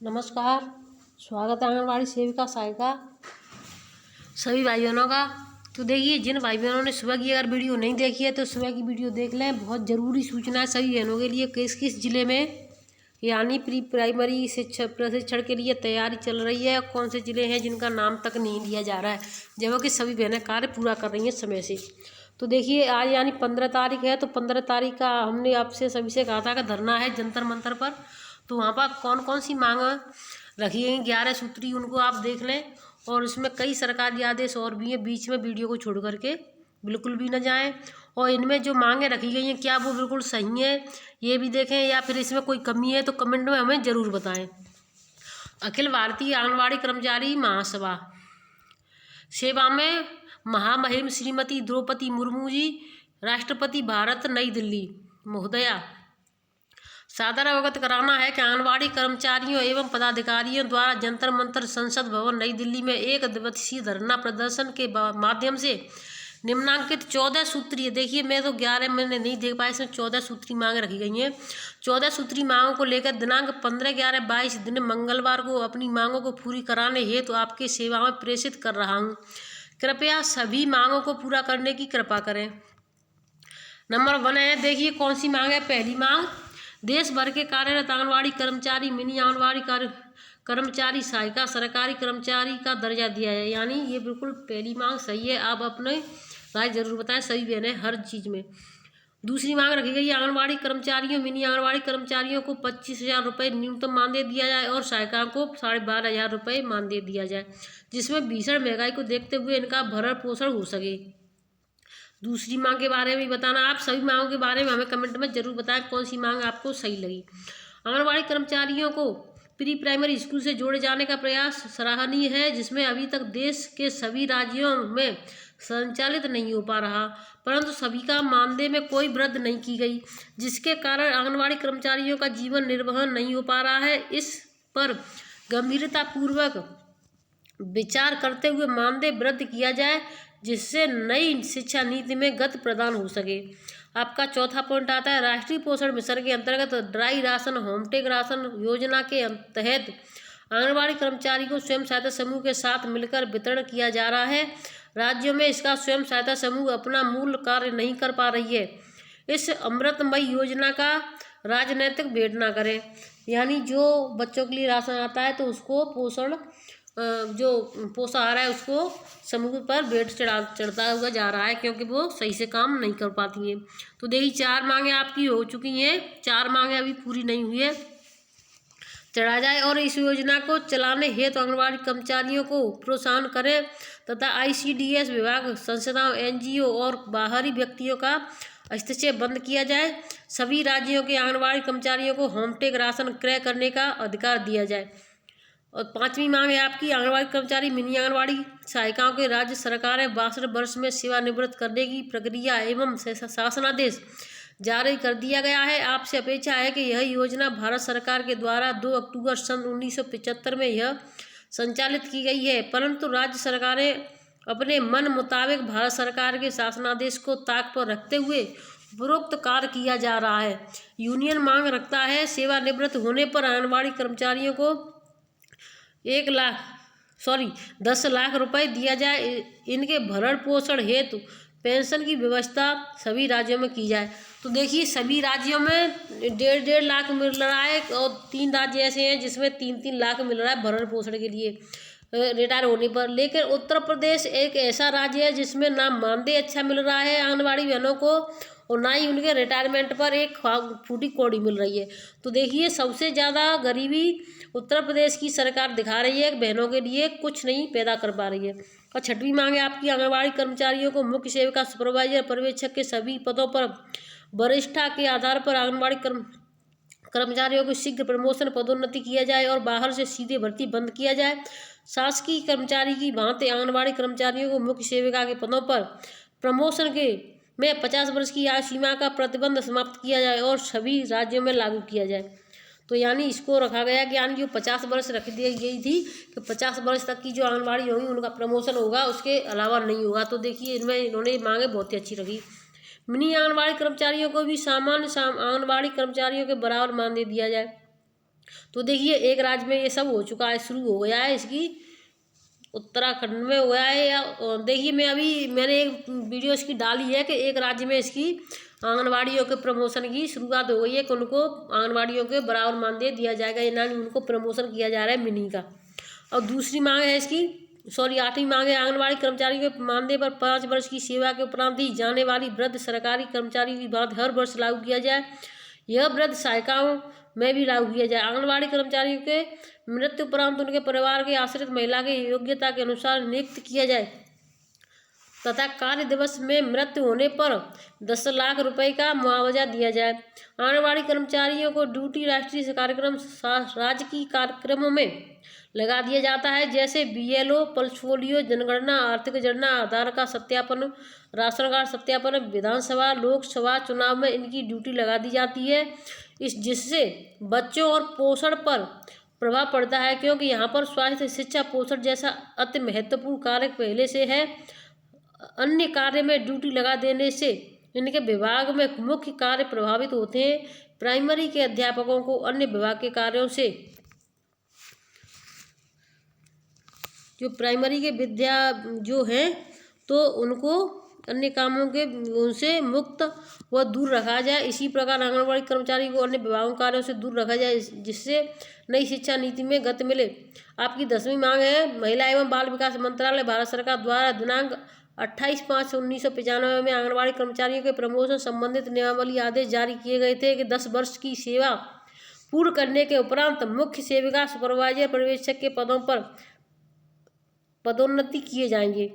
नमस्कार। स्वागत है आंगनबाड़ी सेविका सहायिका सभी भाई बहनों का। तो देखिए, जिन भाई बहनों ने सुबह की अगर वीडियो नहीं देखी है तो सुबह की वीडियो देख लें। बहुत ज़रूरी सूचना है सभी बहनों के लिए। किस किस ज़िले में यानी प्री प्राइमरी शिक्षा प्रशिक्षण के लिए तैयारी चल रही है, कौन से ज़िले हैं जिनका नाम तक नहीं लिया जा रहा है, जबकि सभी बहनें कार्य पूरा कर रही हैं समय से। तो देखिए, आज यानी 15 तारीख है, तो 15 तारीख का हमने आपसे सभी से कहा था कि धरना है जंतर मंतर पर। तो वहाँ पर कौन कौन सी मांग रखी गई 11 सूत्री, उनको आप देख लें। और इसमें कई सरकारी आदेश और भी हैं, बीच में वीडियो को छोड़ करके बिल्कुल भी न जाएं। और इनमें जो मांगें रखी गई हैं क्या वो बिल्कुल सही है ये भी देखें, या फिर इसमें कोई कमी है तो कमेंट में हमें ज़रूर बताएं। अखिल भारतीय आंगनबाड़ी कर्मचारी महासभा सेवा में महामहिम श्रीमती द्रौपदी मुर्मू जी, राष्ट्रपति भारत, नई दिल्ली। महोदया, सादर अवगत कराना है कि आंगनबाड़ी कर्मचारियों एवं पदाधिकारियों द्वारा जंतर मंतर संसद भवन नई दिल्ली में एक दिवसीय धरना प्रदर्शन के माध्यम से निम्नांकित 14 सूत्रीय, देखिए मैं तो 11 मैंने नहीं देख पाया, इसमें 14 सूत्री मांगें रखी गई हैं। 14 सूत्री मांगों को लेकर दिनांक 15/11/22 दिन मंगलवार को अपनी मांगों को पूरी कराने हेतु आपके सेवा में प्रेषित कर रहा हूँ। कृपया सभी मांगों को पूरा करने की कृपा करें। नंबर 1 है, देखिए कौन सी मांग है। पहली मांग, देश भर के कार्यरत आंगनबाड़ी कर्मचारी मिनी आंगनबाड़ी कर्मचारी सहायिका सरकारी कर्मचारी का दर्जा दिया है। यानी ये बिल्कुल पहली मांग सही है। आप अपने राय जरूर बताएं सभी बहनें हर चीज़ में। दूसरी मांग रखी गई है, आंगनबाड़ी कर्मचारियों मिनी आंगनबाड़ी कर्मचारियों को 25,000 रुपये न्यूनतम मानदेय दिया जाए और सहायिकाओं को 12,500 रुपये मानदेय दिया जाए, जिसमें भीषण महंगाई को देखते हुए इनका भरण पोषण हो सके। दूसरी मांग के बारे में बताना। आप सभी मांगों के बारे में हमें कमेंट में जरूर बताएं कौन सी मांग आपको सही लगी। आंगनबाड़ी कर्मचारियों को प्री प्राइमरी स्कूल से जोड़े जाने का प्रयास सराहनीय है, जिसमें अभी तक देश के सभी राज्यों में संचालित नहीं हो पा रहा, परंतु सभी का मानदेय में कोई वृद्धि नहीं की गई, जिसके कारण आंगनबाड़ी कर्मचारियों का जीवन निर्वहन नहीं हो पा रहा है। इस पर गंभीरतापूर्वक विचार करते हुए मानदेय वृद्धि किया जाए, जिससे नई शिक्षा नीति में गति प्रदान हो सके। आपका चौथा पॉइंट आता है, राष्ट्रीय पोषण मिशन के अंतर्गत ड्राई राशन होमटेक राशन योजना के तहत आंगनबाड़ी कर्मचारी को स्वयं सहायता समूह के साथ मिलकर वितरण किया जा रहा है। राज्यों में इसका स्वयं सहायता समूह अपना मूल कार्य नहीं कर पा रही है। इस अमृतमयी योजना का राजनैतिक भेद ना करें। यानी जो बच्चों के लिए राशन आता है तो उसको जो पोषाहार है उसको समूह पर वेट चढ़ता हुआ जा रहा है, क्योंकि वो सही से काम नहीं कर पाती हैं। तो देखिए 4 मांगें आपकी हो चुकी हैं, 4 मांगें अभी पूरी नहीं हुई है, चढ़ा जाए। और इस योजना को चलाने हेतु आंगनबाड़ी कर्मचारियों को प्रोत्साहन करें तथा ICDS विभाग, संस्थाओं, NGO और बाहरी व्यक्तियों का हस्तक्षेप बंद किया जाए। सभी राज्यों के आंगनबाड़ी कर्मचारियों को होमटेक राशन क्रय करने का अधिकार दिया जाए। और 5वीं मांग है आपकी, आंगनबाड़ी कर्मचारी मिनी आंगनबाड़ी सहायिकाओं के राज्य सरकारें 62 वर्ष में सेवानिवृत्त करने की प्रक्रिया एवं शासनादेश जारी कर दिया गया है। आपसे अपेक्षा है कि यह योजना भारत सरकार के द्वारा 2 अक्टूबर सन 1975 में यह संचालित की गई है, परंतु राज्य सरकारें अपने मन मुताबिक भारत सरकार के शासनादेश को ताक पर रखते हुए उपरोक्त कार्य किया जा रहा है। यूनियन मांग रखता है, सेवानिवृत्त होने पर आंगनबाड़ी कर्मचारियों को 10 लाख रुपए दिया जाए। इनके भरण पोषण हेतु पेंशन की व्यवस्था सभी राज्यों में की जाए। तो देखिए सभी राज्यों में 1.5 लाख मिल रहा है और 3 राज्य ऐसे हैं जिसमें 3-3 लाख मिल रहा है भरण पोषण के लिए रिटायर होने पर। लेकिन उत्तर प्रदेश एक ऐसा राज्य है जिसमें ना मानदेय अच्छा मिल रहा है आंगनबाड़ी बहनों को और ना ही उनके रिटायरमेंट पर एक फूटी कौड़ी मिल रही है। तो देखिए सबसे ज़्यादा गरीबी उत्तर प्रदेश की सरकार दिखा रही है, बहनों के लिए कुछ नहीं पैदा कर पा रही है। और 6वीं मांग है आपकी, आंगनबाड़ी कर्मचारियों को मुख्य सेविका, सुपरवाइजर, पर्यवेक्षक के सभी पदों पर वरिष्ठता के आधार पर आंगनबाड़ी कर्मचारियों को शीघ्र प्रमोशन पदोन्नति किया जाए और बाहर से सीधे भर्ती बंद किया जाए। शासकीय कर्मचारी की भांति आंगनबाड़ी कर्मचारियों को मुख्य सेविका के पदों पर प्रमोशन में 50 वर्ष की आयु सीमा का प्रतिबंध समाप्त किया जाए और सभी राज्यों में लागू किया जाए। तो यानी इसको रखा गया कि यानी जो 50 वर्ष रख दी गई थी कि 50 वर्ष तक की जो आंगनबाड़ी होगी उनका प्रमोशन होगा, उसके अलावा नहीं होगा। तो देखिए इनमें इन्होंने मांगे बहुत ही अच्छी रखी। मिनी आंगनबाड़ी कर्मचारियों को भी सामान्य आंगनबाड़ी कर्मचारियों के बराबर मानदेय दिया जाए। तो देखिए एक राज्य में ये सब हो चुका है, शुरू हो गया है इसकी, उत्तराखंड में हुआ है। या देखिए मैंने एक वीडियो इसकी डाली है कि एक राज्य में इसकी आंगनवाड़ियों के प्रमोशन की शुरुआत हो गई है कि उनको आंगनवाड़ियों के बराबर मानदेय दिया जाएगा, यानी उनको प्रमोशन किया जा रहा है मिनी का। और दूसरी मांग है इसकी, 8वीं मांग है आंगनवाड़ी कर्मचारियों के मानदेय पर 5 वर्ष की सेवा के उपरांत दी जाने वाली वृद्ध सरकारी कर्मचारी की बात हर वर्ष लागू किया जाए। यह वृद्ध सहायिकाओं में भी लागू किया जाए। आंगनवाड़ी कर्मचारियों के मृत्यु उपरांत उनके परिवार के आश्रित महिला के योग्यता के अनुसार नियुक्त किया जाए तथा कार्य दिवस में मृत्यु होने पर 10 लाख रुपए का मुआवजा दिया जाए। आंगनवाड़ी कर्मचारियों को ड्यूटी राष्ट्रीय कार्यक्रम राजकीय कार्यक्रमों में लगा दिया जाता है, जैसे BLO, पल्सफोलियो, जनगणना, आर्थिक जनगणना, आधार का सत्यापन, राशन कार्ड सत्यापन, विधानसभा लोकसभा चुनाव में इनकी ड्यूटी लगा दी जाती है। जिससे बच्चों और पोषण पर प्रभाव पड़ता है, क्योंकि यहाँ पर स्वास्थ्य, शिक्षा, पोषण जैसा अति महत्वपूर्ण कार्य पहले से है। अन्य कार्य में ड्यूटी लगा देने से इनके विभाग में मुख्य कार्य प्रभावित होते हैं। प्राइमरी के अध्यापकों को अन्य विभाग के कार्यों से, जो प्राइमरी के विद्या जो हैं तो उनको अन्य कामों के उनसे मुक्त व दूर रखा जाए। इसी प्रकार आंगनबाड़ी कर्मचारी को अन्य विभागों कार्यों से दूर रखा जाए, जिससे नई शिक्षा नीति में गति मिले। आपकी 10वीं मांग है, महिला एवं बाल विकास मंत्रालय भारत सरकार द्वारा दिनांक 28/5/1995 में आंगनबाड़ी कर्मचारियों के प्रमोशन संबंधित नियमावली आदेश जारी किए गए थे कि 10 वर्ष की सेवा पूर्ण करने के उपरांत मुख्य सेविका, सुपरवाइजर, पर्यवेक्षक के पदों पर पदोन्नति किए जाएंगे।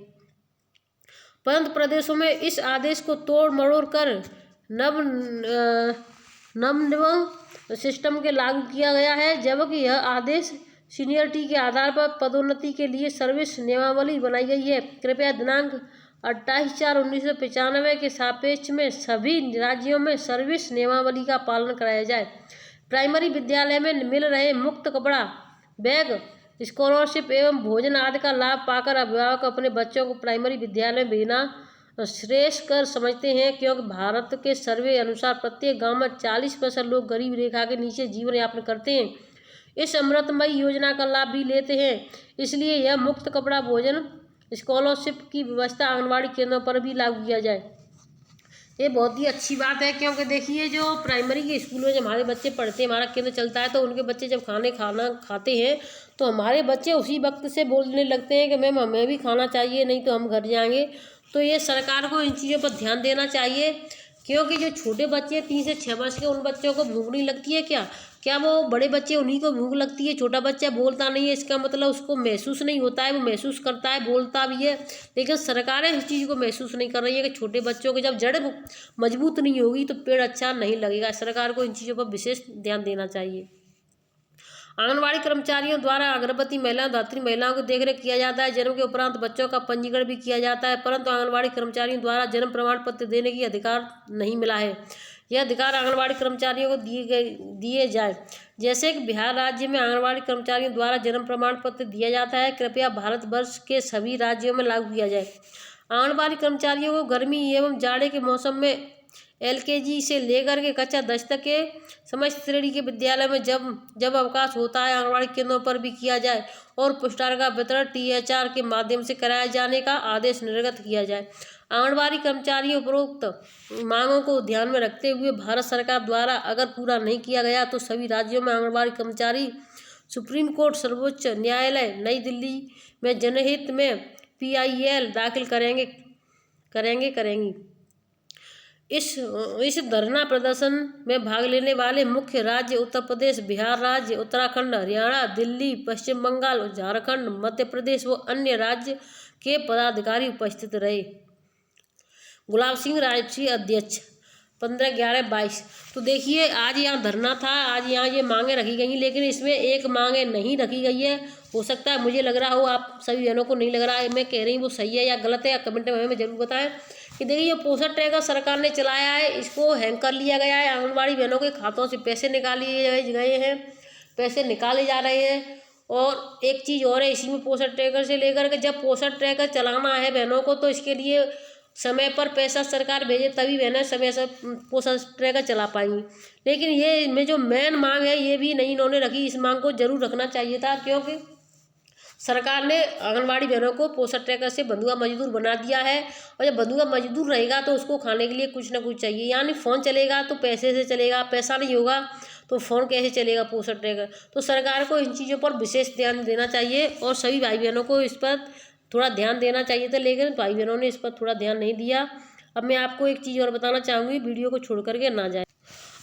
परंतु प्रदेशों में इस आदेश को तोड़ मरोड़ कर नवनिर्मित सिस्टम के लागू किया गया है, जबकि यह आदेश सीनियरिटी के आधार पर पदोन्नति के लिए सर्विस नियमावली बनाई गई है। कृपया दिनांक 28/4/1995 के सापेक्ष में सभी राज्यों में सर्विस नियमावली का पालन कराया जाए। प्राइमरी विद्यालय में मिल रहे मुफ्त कपड़ा, बैग, स्कॉलरशिप एवं भोजन आदि का लाभ पाकर अभिभावक अपने बच्चों को प्राइमरी विद्यालय में भेजना श्रेष्ठ कर समझते हैं, क्योंकि भारत के सर्वे अनुसार प्रत्येक गांव में 40% लोग गरीब रेखा के नीचे जीवन यापन करते हैं। इस अमृतमयी योजना का लाभ भी लेते हैं, इसलिए यह मुफ्त कपड़ा, भोजन, स्कॉलरशिप की व्यवस्था आंगनबाड़ी केंद्रों पर भी लागू किया जाए। ये बहुत ही अच्छी बात है, क्योंकि देखिए जो प्राइमरी के स्कूल में जब हमारे बच्चे पढ़ते हैं, हमारा केंद्र चलता है, तो उनके बच्चे जब खाना खाते हैं तो हमारे बच्चे उसी वक्त से बोलने लगते हैं कि मैम हमें भी खाना चाहिए, नहीं तो हम घर जाएंगे। तो ये सरकार को इन चीज़ों पर ध्यान देना चाहिए, क्योंकि जो छोटे बच्चे 3 से 6 वर्ष के, उन बच्चों को भूख नहीं लगती है क्या वो बड़े बच्चे उन्हीं को भूख लगती है। छोटा बच्चा बोलता नहीं है, इसका मतलब उसको महसूस नहीं होता है, वो महसूस करता है, बोलता भी है, लेकिन सरकारें इस चीज़ को महसूस नहीं कर रही है कि छोटे बच्चों की जब जड़ मजबूत नहीं होगी तो पेड़ अच्छा नहीं लगेगा। सरकार को इन चीज़ों पर विशेष ध्यान देना चाहिए। आंगनबाड़ी कर्मचारियों द्वारा गर्भवती महिलाओं, धात्री महिलाओं को देखरेख किया जाता है। जन्म के उपरांत बच्चों का पंजीकरण भी किया जाता है, परंतु आंगनबाड़ी कर्मचारियों द्वारा जन्म प्रमाण पत्र देने की अधिकार नहीं मिला है। यह अधिकार आंगनबाड़ी कर्मचारियों को दिए जाए। जैसे कि बिहार राज्य में आंगनबाड़ी कर्मचारियों द्वारा जन्म प्रमाण पत्र दिया जाता है, कृपया भारतवर्ष के सभी राज्यों में लागू किया जाए। आंगनबाड़ी कर्मचारियों को गर्मी एवं जाड़े के मौसम में LKG से लेकर के कक्षा 10 तक के समस्त श्रेणी के विद्यालय में जब अवकाश होता है, आंगनबाड़ी केंद्रों पर भी किया जाए और पुरस्कार का वितरण THR के माध्यम से कराए जाने का आदेश निर्गत किया जाए। आंगनबाड़ी कर्मचारियों उपरोक्त मांगों को ध्यान में रखते हुए भारत सरकार द्वारा अगर पूरा नहीं किया गया तो सभी राज्यों में आंगनबाड़ी कर्मचारी सुप्रीम कोर्ट, सर्वोच्च न्यायालय नई दिल्ली में जनहित में PIL दाखिल करेंगी। इस धरना प्रदर्शन में भाग लेने वाले मुख्य राज्य उत्तर प्रदेश, बिहार राज्य, उत्तराखंड, हरियाणा, दिल्ली, पश्चिम बंगाल, झारखंड, मध्य प्रदेश व अन्य राज्य के पदाधिकारी उपस्थित रहे। गुलाब सिंह राष्ट्रीय अध्यक्ष 15/11/22। तो देखिए आज यहाँ धरना था, आज यहाँ ये मांगे रखी गई, लेकिन इसमें एक मांगे नहीं रखी गई है। हो सकता है मुझे लग रहा हो, आप सभी बहनों को नहीं लग रहा है, मैं कह रही हूँ वो सही है या गलत है, या कमेंट में हमें जरूर बताएं कि देखिए ये पोषण ट्रैकर सरकार ने चलाया है, इसको हैंग कर लिया गया है। आंगनबाड़ी बहनों के खातों से पैसे निकाल लिए गए हैं, पैसे निकाले जा रहे हैं। और एक चीज़ और है, इसी में पोषण ट्रैकर से लेकर के जब पोषण ट्रैकर चलाना है बहनों को, तो इसके लिए समय पर पैसा सरकार भेजे तभी बहनें समय से पोषण ट्रैकर चला पाएंगी। लेकिन ये में जो मेन मांग है ये भी नहीं इन्होंने रखी। इस मांग को जरूर रखना चाहिए था, क्योंकि सरकार ने आंगनबाड़ी बहनों को पोषण ट्रैकर से बंधुआ मजदूर बना दिया है। और जब बंधुआ मजदूर रहेगा तो उसको खाने के लिए कुछ ना कुछ चाहिए, यानी फ़ोन चलेगा तो पैसे से चलेगा, पैसा नहीं होगा तो फ़ोन कैसे चलेगा पोषण ट्रैकर। तो सरकार को इन चीज़ों पर विशेष ध्यान देना चाहिए और सभी भाई बहनों को इस पर थोड़ा ध्यान देना चाहिए था, लेकिन भाई बहनों ने इस पर थोड़ा ध्यान नहीं दिया। अब मैं आपको एक चीज़ और बताना चाहूँगी, वीडियो को छोड़ करके ना जाए।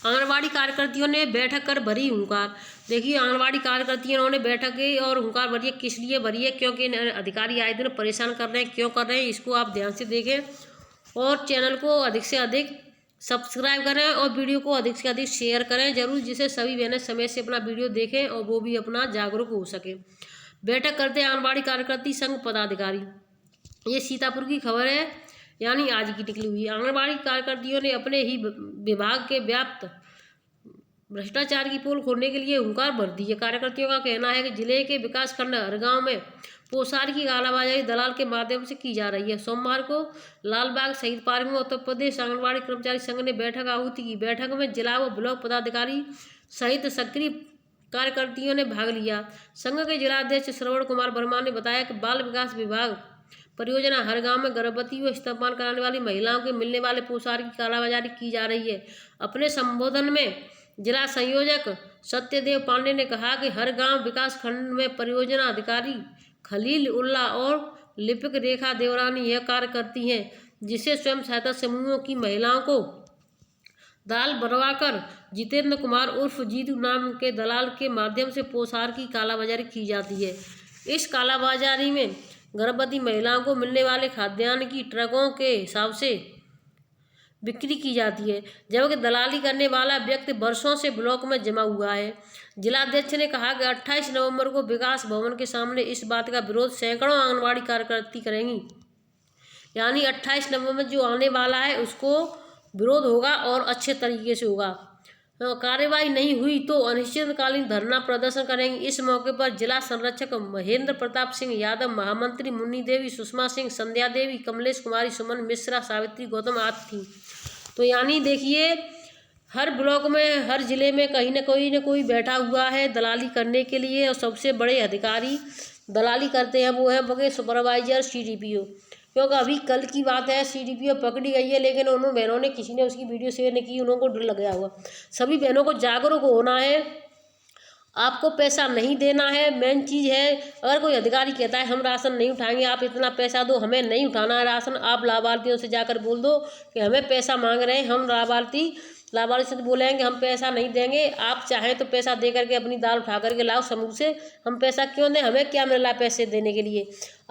आंगनबाड़ी कार्यकर्तियों ने बैठक कर भरी हुंकार। देखिए, आंगनबाड़ी कार्यकर्तियों ने बैठक की और हुंकार भरी है। किस लिए भरी है? क्योंकि अधिकारी आए दिन परेशान कर रहे हैं। क्यों कर रहे हैं इसको आप ध्यान से देखें और चैनल को अधिक से अधिक सब्सक्राइब करें और वीडियो को अधिक से अधिक शेयर करें जरूर, जिससे सभी बहनें समय से अपना वीडियो देखें और वो भी अपना जागरूक हो सके। बैठक करते आंगनबाड़ी कार्यकर्ती संघ पदाधिकारी। ये सीतापुर की खबर है, यानी आज की निकली हुई। आंगनबाड़ी कार्यकर्तियों ने अपने ही विभाग के व्याप्त भ्रष्टाचार की पोल खोलने के लिए हुंकार भर दी है। कार्यकर्तियों का कहना है कि जिले के विकास खंड हरगांव में पोषार की कालाबाजारी दलाल के माध्यम से की जा रही है। सोमवार को लालबाग शहीद पार्क में उत्तर प्रदेश आंगनबाड़ी कर्मचारी संघ ने बैठक आहूति की। बैठक में जिला व ब्लॉक पदाधिकारी सहित सक्रिय कार्यकर्तियों ने भाग लिया। संघ के जिलाध्यक्ष श्रवण कुमार वर्मा ने बताया कि बाल विकास विभाग परियोजना हर गांव में गर्भवती व स्तनपान कराने वाली महिलाओं के मिलने वाले पोषार की कालाबाजारी की जा रही है। अपने संबोधन में जिला संयोजक सत्यदेव पांडे ने कहा कि हर गांव विकास खंड में परियोजना अधिकारी खलील उल्ला और लिपिक रेखा देवरानी यह कार्य करती हैं, जिससे स्वयं सहायता समूहों की महिलाओं को दाल बनवाकर जितेंद्र कुमार उर्फ जीतू नाम के दलाल के माध्यम से पोषार की कालाबाजारी की जाती है। इस कालाबाजारी में गर्भवती महिलाओं को मिलने वाले खाद्यान्न की ट्रकों के हिसाब से बिक्री की जाती है, जबकि दलाली करने वाला व्यक्ति वर्षों से ब्लॉक में जमा हुआ है। जिलाध्यक्ष ने कहा कि 28 नवंबर को विकास भवन के सामने इस बात का विरोध सैकड़ों आंगनबाड़ी कार्यकर्ती करेंगी, यानी 28 नवंबर जो आने वाला है उसको विरोध होगा और अच्छे तरीके से होगा। कार्यवाही नहीं हुई तो अनिश्चितकालीन धरना प्रदर्शन करेंगे। इस मौके पर जिला संरक्षक महेंद्र प्रताप सिंह यादव, महामंत्री मुन्नी देवी, सुषमा सिंह, संध्या देवी, कमलेश कुमारी, सुमन मिश्रा, सावित्री गौतम आदि थी। तो यानी देखिए, हर ब्लॉक में हर जिले में कहीं न कोई बैठा हुआ है दलाली करने के लिए, और सबसे बड़े अधिकारी दलाली करते हैं वो है बगे सुपरवाइजर CDPO। क्योंकि अभी कल की बात है, CDPO पकड़ी गई है, लेकिन उन बहनों ने किसी ने उसकी वीडियो शेयर नहीं की, उनको डर लग गया हुआ। सभी बहनों को जागरूक होना है, आपको पैसा नहीं देना है, मेन चीज़ है। अगर कोई अधिकारी कहता है हम राशन नहीं उठाएंगे, आप इतना पैसा दो, हमें नहीं उठाना है राशन, आप लाभार्थियों से जाकर बोल दो कि हमें पैसा मांग रहे हैं, हम लाभार्थी से तो बोलेंगे हम पैसा नहीं देंगे, आप चाहें तो पैसा दे करके अपनी दाल उठा करके लाओ समूह से, हम पैसा क्यों दें, हमें क्या मिल रहा है पैसे देने के लिए।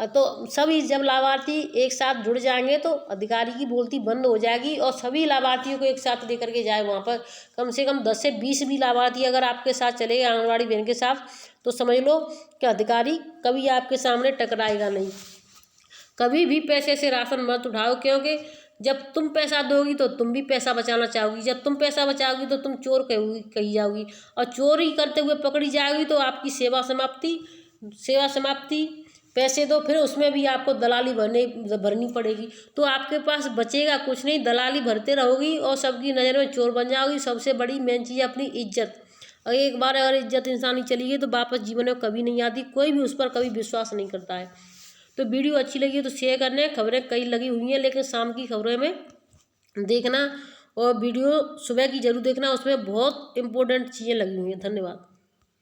तो सभी जब लाभार्थी एक साथ जुड़ जाएंगे तो अधिकारी की बोलती बंद हो जाएगी और सभी लाभार्थियों को एक साथ लेकर के जाए वहाँ पर। कम से कम 10 से 20 भी लाभार्थी अगर आपके साथ चले गए आंगनबाड़ी बहन के साथ, तो समझ लो कि अधिकारी कभी आपके सामने टकराएगा नहीं। कभी भी पैसे से राशन मत उठाओ, क्योंकि जब तुम पैसा दोगी तो तुम भी पैसा बचाना चाहोगी, जब तुम पैसा बचाओगी तो तुम चोर कही जाओगी, और चोरी करते हुए पकड़ी जाओगी तो आपकी सेवा समाप्ति। पैसे दो, फिर उसमें भी आपको दलाली भरनी पड़ेगी, तो आपके पास बचेगा कुछ नहीं, दलाली भरते रहोगी और सबकी नज़र में चोर बन जाओगी। सबसे बड़ी मेन चीज़ अपनी इज्जत, और एक बार अगर इज्जत इंसानी चली गई तो वापस जीवन में कभी नहीं आती, कोई भी उस पर कभी विश्वास नहीं करता है। तो वीडियो अच्छी लगी तो शेयर करना। खबरें कई लगी हुई हैं, लेकिन शाम की खबरें में देखना और वीडियो सुबह की जरूर देखना, उसमें बहुत इंपॉर्टेंट चीज़ें लगी हुई हैं। धन्यवाद।